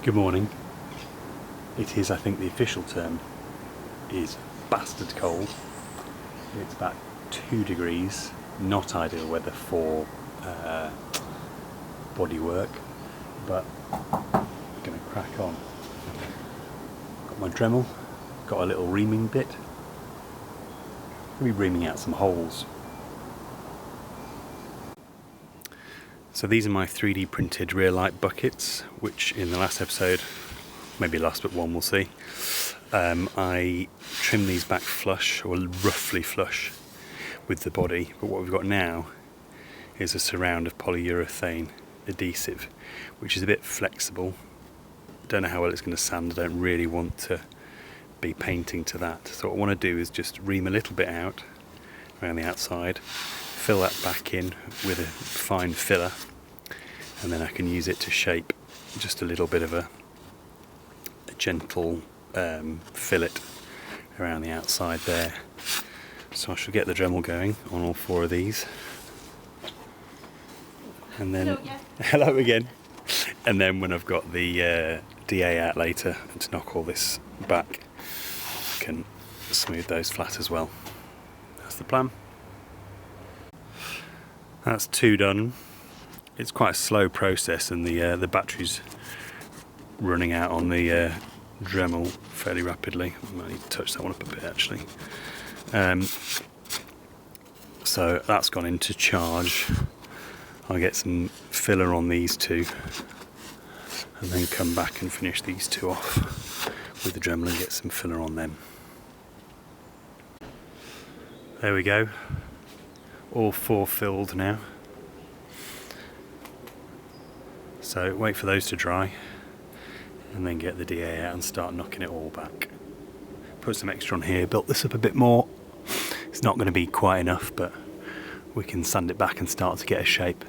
Good morning. It is, I think the official term is bastard cold. It's about 2 degrees, not ideal weather for bodywork, but I'm going to crack on. Got my Dremel, got a little reaming bit. I'll be reaming out some holes. So these are my 3D printed rear light buckets, which in the last episode, maybe last but one, we'll see, I trimmed these back flush, or roughly flush, with the body. But what we've got now is a surround of polyurethane adhesive, which is a bit flexible. Don't know how well it's going to sand. I don't really want to be painting to that. So what I want to do is just ream a little bit out around the outside, fill that back in with a fine filler, and then I can use it to shape just a little bit of a gentle fillet around the outside there. So I shall get the Dremel going on all 4 of these, and then hello again. And then when I've got the DA out later and to knock all this back, I can smooth those flat as well. That's the plan. That's 2 done. It's quite a slow process, and the battery's running out on the Dremel fairly rapidly. I might need to touch that one up a bit actually. So that's gone into charge. I'll get some filler on these 2 and then come back and finish these 2 off with the Dremel and get some filler on them. There we go. All 4 filled now. So wait for those to dry and then get the DA out and start knocking it all back. Put some extra on here, built this up a bit more. It's not going to be quite enough, but we can sand it back and start to get a shape,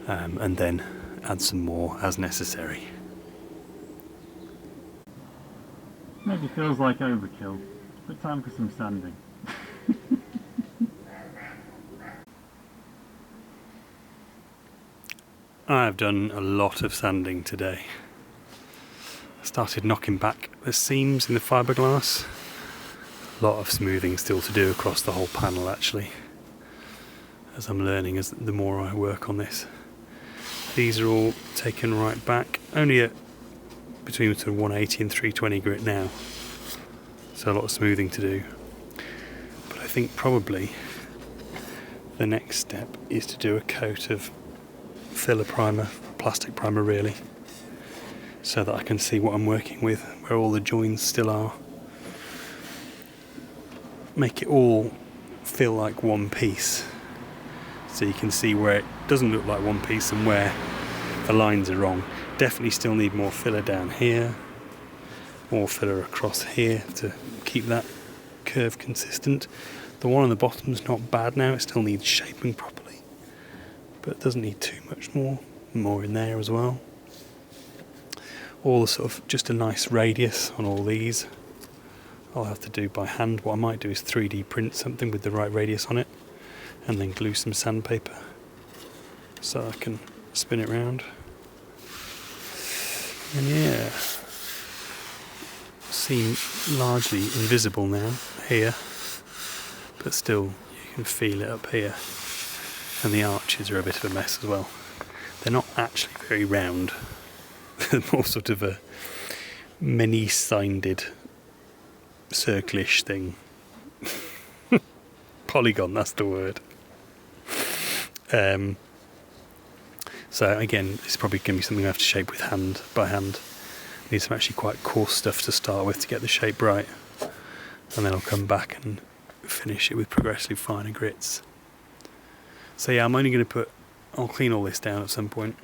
and then add some more as necessary. Maybe feels like overkill, but time for some sanding. I've done a lot of sanding today. I started knocking back the seams in the fibreglass. A lot of smoothing still to do across the whole panel actually, as I'm learning as the more I work on this. These are all taken right back, only at between sort of 180 and 320 grit now, so a lot of smoothing to do. But I think probably the next step is to do a coat of filler primer, plastic primer really, so that I can see what I'm working with, where all the joins still are. Make it all feel like one piece, so you can see where it doesn't look like one piece and where the lines are wrong. Definitely still need more filler down here, more filler across here to keep that curve consistent. The one on the bottom's not bad now, it still needs shaping properly, but it doesn't need too much more in there as well. All the sort of just a nice radius on all these I'll have to do by hand. What I might do is 3D print something with the right radius on it and then glue some sandpaper so I can spin it round. And yeah, seem largely invisible now here, but still you can feel it up here. And the arches are a bit of a mess as well. They're not actually very round. They're more sort of a many-sided, circlish thing. Polygon, that's the word. So again, it's probably going to be something I have to shape with by hand. Need some actually quite coarse stuff to start with to get the shape right, and then I'll come back and finish it with progressively finer grits. So yeah, I'm only going to I'll clean all this down at some point,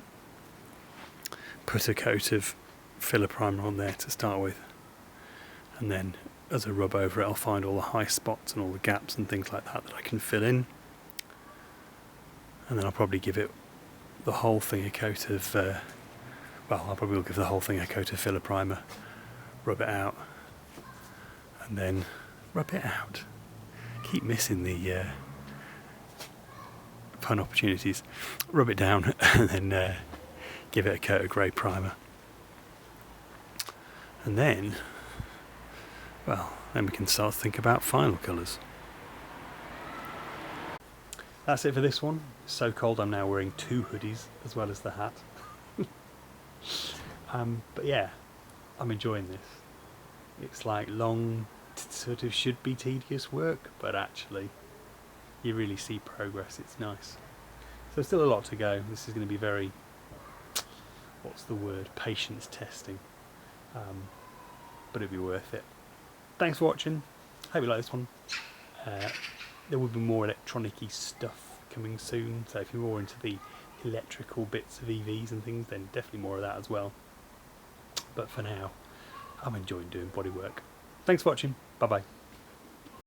put a coat of filler primer on there to start with, and then as I rub over it I'll find all the high spots and all the gaps and things like that I can fill in, and then I'll probably give it the whole thing a coat of I'll probably give the whole thing a coat of filler primer, rub it out, and then rub it out. Keep missing the pun opportunities. Rub it down and then give it a coat of grey primer. And then, well, then we can start to think about final colours. That's it for this one. It's so cold I'm now wearing 2 hoodies as well as the hat. But yeah, I'm enjoying this. It's like long, sort of should be tedious work, but actually you really see progress. It's nice. So still a lot to go. This is going to be very, what's the word, patience testing, but it'll be worth it. Thanks for watching. Hope you like this one. There will be more electronic-y stuff coming soon, so if you're more into the electrical bits of EVs and things, then definitely more of that as well. But for now, I'm enjoying doing bodywork. Thanks for watching. Bye bye.